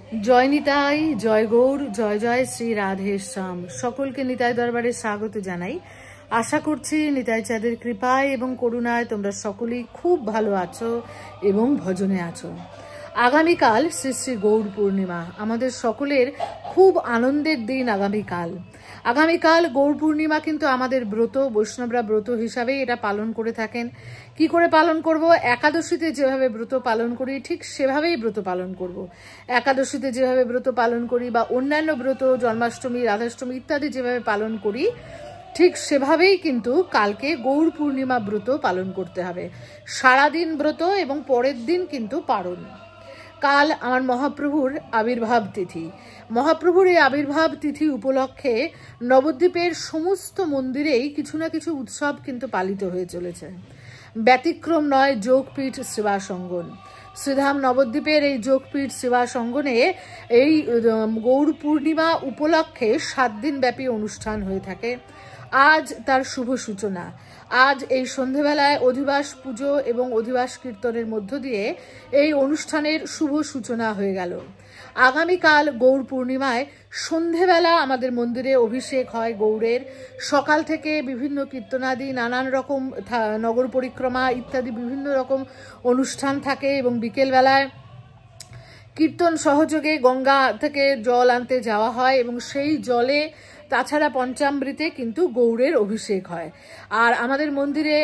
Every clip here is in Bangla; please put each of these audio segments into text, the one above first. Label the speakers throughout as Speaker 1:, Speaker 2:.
Speaker 1: जय निताई जय गौर जय जय श्री राधे श्याम सकल के निताई दरबारे स्वागत जानाई। आशा करছি নিতাই চাঁদের কৃপায় এবং করুণায় তোমরা সকলেই খুব ভালো আছো এবং ভজনে আছো। আগামীকাল শ্রী শ্রী গৌর পূর্ণিমা, আমাদের সকলের খুব আনন্দের দিন। আগামীকাল গৌর পূর্ণিমা কিন্তু আমাদের ব্রত, বৈষ্ণবরা ব্রত হিসাবে এটা পালন করে থাকেন। কি করে পালন করব? একাদশীতে যেভাবে ব্রত পালন করি ঠিক সেভাবেই ব্রত পালন করব। একাদশীতে যেভাবে ব্রত পালন করি বা অন্যান্য ব্রত, জন্মাষ্টমী, রাধাষ্টমী ইত্যাদি যেভাবে পালন করি ঠিক সেভাবেই কিন্তু কালকে গৌর পূর্ণিমা ব্রত পালন করতে হবে। সারাদিন ব্রত এবং পরের দিন কিন্তু পারণ। কাল আমার মহাপ্রভুর আবির্ভাব তিথি। মহাপ্রভুর এই আবির্ভাব তিথি উপলক্ষে নবদ্বীপের সমস্ত মন্দিরেই কিছু না কিছু উৎসব কিন্তু পালিত হয়ে চলেছে। ব্যতিক্রম নয় যোগপীঠ সেবাসঙ্গন। শ্রীধাম নবদ্বীপের এই যোগপীঠ সেবাসঙ্গনে এই গৌর পূর্ণিমা উপলক্ষে 7 দিন ব্যাপী অনুষ্ঠান হয়ে থাকে। আজ তার শুভ সূচনা। আজ এই সন্ধেবেলায় অধিবাস পুজো এবং অধিবাস কীর্তনের মধ্য দিয়ে এই অনুষ্ঠানের শুভ সূচনা হয়ে গেল। আগামীকাল গৌর পূর্ণিমায় সন্ধেবেলা আমাদের মন্দিরে অভিষেক হয় গৌরের। সকাল থেকে বিভিন্ন কীর্তনাদি, নানান রকম নগর পরিক্রমা ইত্যাদি বিভিন্ন রকম অনুষ্ঠান থাকে এবং বিকেলবেলায় কীর্তন সহযোগে গঙ্গা থেকে জল আনতে যাওয়া হয় এবং সেই জলে তাছাড়া পঞ্চামৃতে কিন্তু গৌরের অভিষেক হয়। আর আমাদের মন্দিরে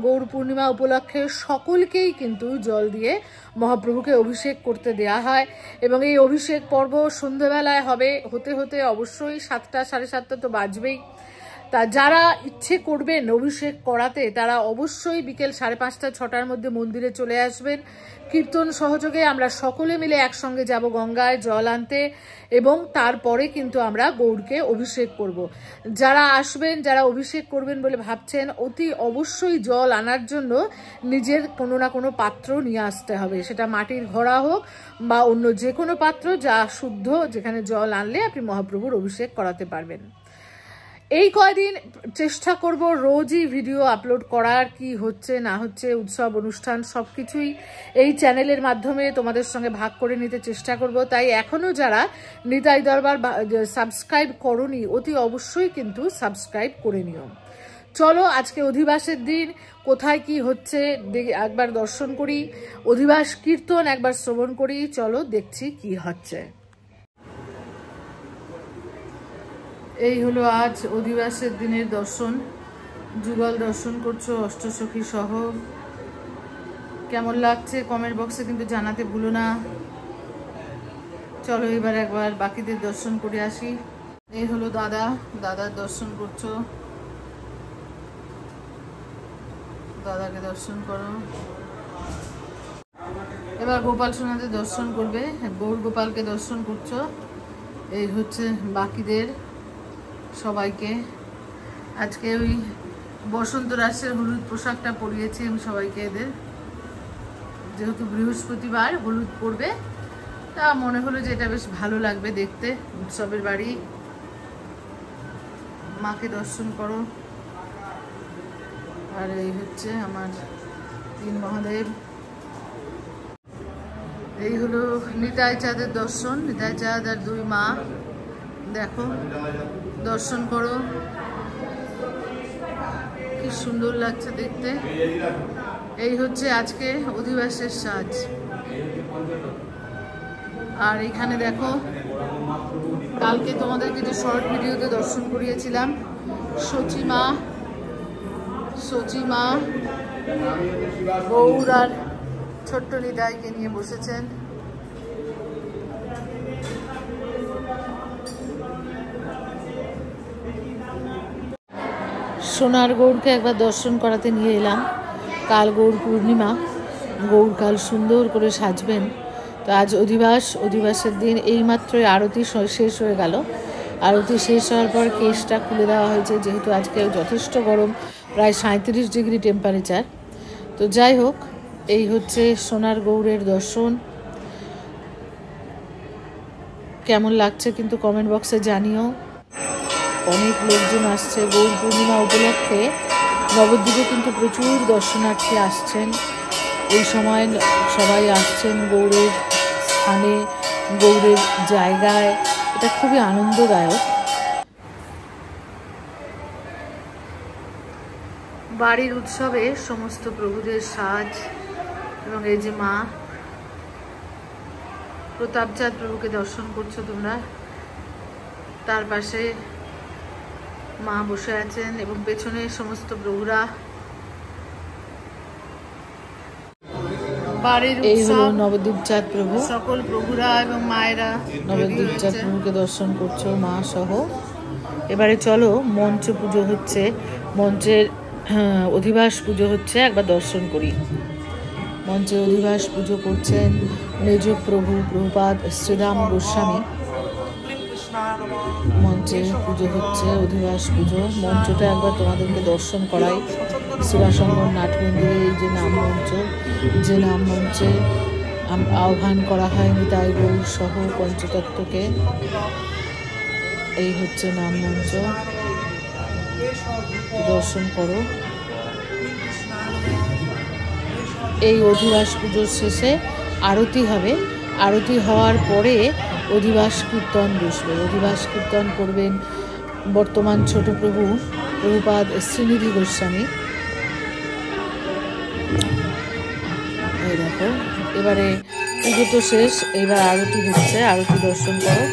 Speaker 1: গৌর পূর্ণিমা উপলক্ষে সকলকেই কিন্তু জল দিয়ে মহাপ্রভুকে অভিষেক করতে দেয়া হয় এবং এই অভিষেক পর্ব সন্ধ্যেবেলায় হবে। হতে হতে অবশ্যই 7টা, 7:30 তো বাজবেই। তা যারা ইচ্ছে করবেন অভিষেক করাতে তারা অবশ্যই বিকেল 5:30, 6টার মধ্যে মন্দিরে চলে আসবেন। কীর্তন সহযোগে আমরা সকলে মিলে একসঙ্গে যাব গঙ্গায় জল আনতে এবং তারপরে কিন্তু আমরা গৌরকে অভিষেক করব। যারা আসবেন, যারা অভিষেক করবেন বলে ভাবছেন, অতি অবশ্যই জল আনার জন্য নিজের কোনো না কোনো পাত্র নিয়ে আসতে হবে। সেটা মাটির ঘড়া হোক বা অন্য যে কোনো পাত্র যা শুদ্ধ, যেখানে জল আনলে আপনি মহাপ্রভুর অভিষেক করাতে পারবেন। এই কয়দিন চেষ্টা করব রোজই ভিডিও আপলোড করার, কি হচ্ছে না হচ্ছে উৎসব অনুষ্ঠান সবকিছুই এই চ্যানেলের মাধ্যমে তোমাদের সঙ্গে ভাগ করে নিতে চেষ্টা করব। তাই এখনো যারা নিতাই দরবার সাবস্ক্রাইব করোনি অতি অবশ্যই কিন্তু সাবস্ক্রাইব করে নিও। চলো আজকে অধিবাসের দিন, কোথায় কি হচ্ছে একবার দর্শন করি, অধিবাস কীর্তন একবার শ্রবণ করি। চলো দেখছি কি হচ্ছে। এই হলো আজ অধিবাসের দিনের দর্শন। যুগল দর্শন করছো অষ্টসখী সহ। কেমন লাগছে কমেন্ট বক্সে কিন্তু জানাতে ভুলো না। চলো এবার একবার বাকিদের দর্শন করে আসি। এই হলো দাদার দর্শন করছো, দাদাকে দর্শন করো। এবার গোপাল সোনাদের দর্শন করবে, গৌর গোপালকে দর্শন করছো। এই হচ্ছে বাকিদের সবাইকে। আজকে ওই বসন্ত রাসের হলুদ পোশাকটা পরিয়েছি আমি সবাইকে। এদের যেহেতু বৃহস্পতিবার হলুদ পরবে, তা মনে হলো যে এটা বেশ ভালো লাগবে দেখতে। উৎসবের বাড়ি, মাকে দর্শন করো। আর এই হচ্ছে আমার 3 মহাদেব। এই হলো নিতাই চাঁদের দর্শন। নিতাই চাঁদ আর 2 মা, দেখো দর্শন করো, কি সুন্দর লাগছে দেখতে। এই হচ্ছে আজকে অধিবাসের সাজ। আর এখানে দেখো কালকে তোমাদেরকে যে শর্ট ভিডিওতে দর্শন করিয়েছিলাম, সচি মা গৌর আর ছোট্ট নিতাইকে নিয়ে বসেছেন। সোনার গৌরকে একবার দর্শন করাতে নিয়ে এলাম। কাল গৌর পূর্ণিমা, গৌর কাল সুন্দর করে সাজবেন। তো আজ অধিবাসের দিন। এইমাত্রই আরতি শেষ হয়ে গেল। আরতি শেষ হওয়ার পর কেশটা খুলে দেওয়া হয়েছে, যেহেতু আজকে যথেষ্ট গরম, প্রায় 37 ডিগ্রি টেম্পারেচার। তো যাই হোক, এই হচ্ছে সোনার গৌরের দর্শন। কেমন লাগছে কিন্তু কমেন্ট বক্সে জানিও। অনেক লোকজন আসছে গৌর পূর্ণিমা উপলক্ষে। নবদ্বীপে কিন্তু প্রচুর দর্শনার্থী আসছেন। এই সময় সবাই আসছেন গৌরের স্থানে গৌড়ের জায়গায়, এটা খুবই আনন্দদায়ক। বাড়ির উৎসবে সমস্ত প্রভুদের সাজ, এবং এই যে মা প্রতাপচাঁদ প্রভুকে দর্শন করছো তোমরা, তার পাশে মা বসে আছেন এবং পেছনে সমস্ত প্রভুরা। বাড়ির এই হলো নবদ্বীপচাঁদ প্রভু, সকল প্রভুরা এবং মায়েরা নবদ্বীপচাঁদ প্রভুকে দর্শন করছো মা সহ। এবারে চলো, মঞ্চ পুজো হচ্ছে, মঞ্চের অধিবাস পুজো হচ্ছে, একবার দর্শন করি। মঞ্চে অধিবাস পুজো করছেন মেজ প্রভু প্রভুপাদ শ্রীরাম গোস্বামী। মঞ্চে পুজো হচ্ছে, অধিবাস পুজো। মঞ্চটা একবার তোমাদেরকে দর্শন করাই। শিবাশঙ্কর নাট মন্দিরে এই যে নাম মঞ্চ, যে নাম মঞ্চে আহ্বান করা হয় নিতাই গৌর সহ পঞ্চতত্ত্বকে, এই হচ্ছে নাম মঞ্চ, দর্শন করো। এই অধিবাস পুজোর শেষে আরতি হবে। আরতি হওয়ার পরে অধিবাস কীর্তন বসবে। অধিবাস কীর্তন করবেন বর্তমান ছোট প্রভু প্রভুপাদ শ্রীনিধি গোস্বামী। এই দেখো, এবারে পুজো তো শেষ, এবার আরতি হচ্ছে, আরতি দর্শন করো।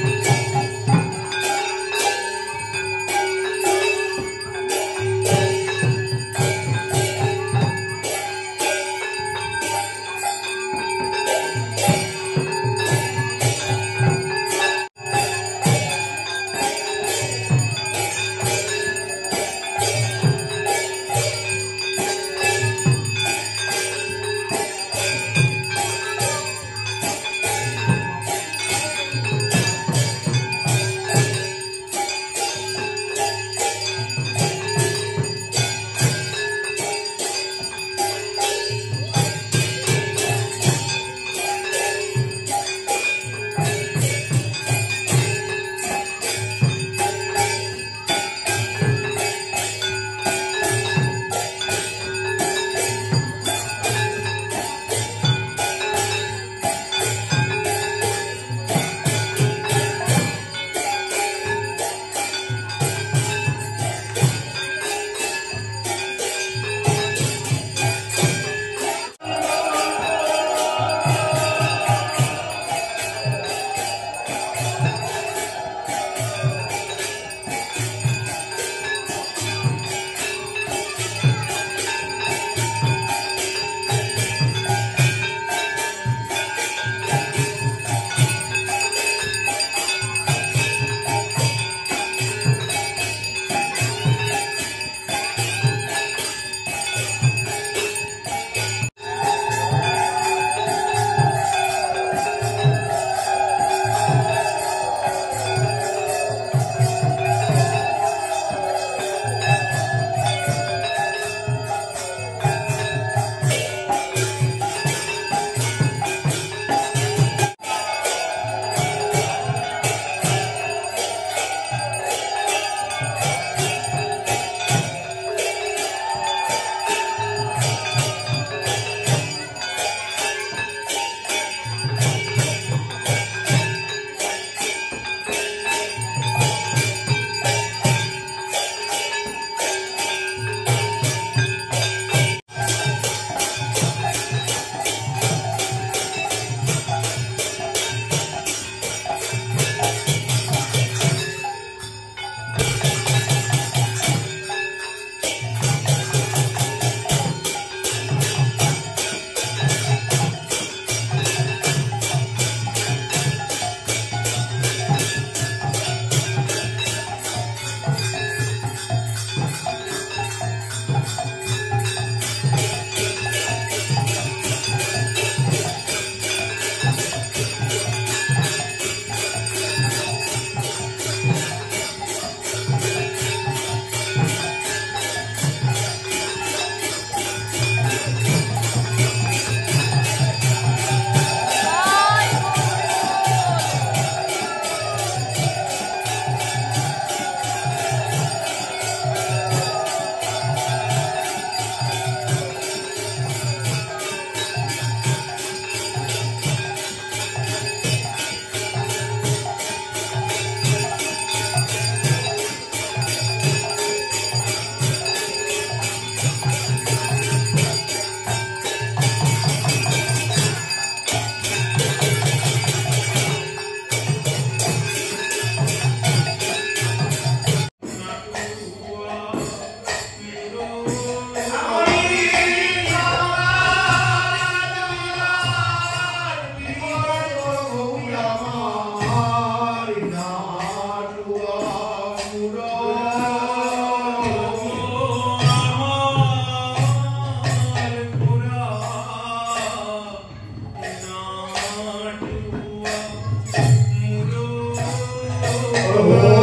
Speaker 2: Oh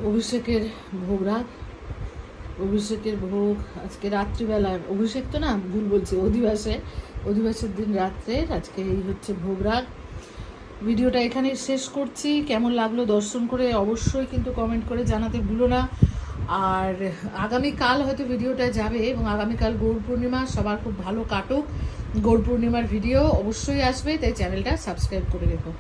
Speaker 1: অভিষেকের ভোগরাগ, অভিষেকের ভোগ আজকে রাত্রিবেলায়, অভিষেক তো না ভুল বলছি, অধিবাসের দিন রাত্রে আজকে এই হচ্ছে ভোগরাগ। ভিডিওটা এখানে শেষ করছি। কেমন লাগলো দর্শন করে অবশ্যই কিন্তু কমেন্ট করে জানাতে ভুলো না। আর আগামীকাল হয়তো ভিডিওটা যাবে, এবং আগামীকাল গৌর পূর্ণিমা, সবার খুব ভালো কাটুক। গৌর পূর্ণিমার ভিডিও অবশ্যই আসবে, তাই চ্যানেলটা সাবস্ক্রাইব করে রেখো।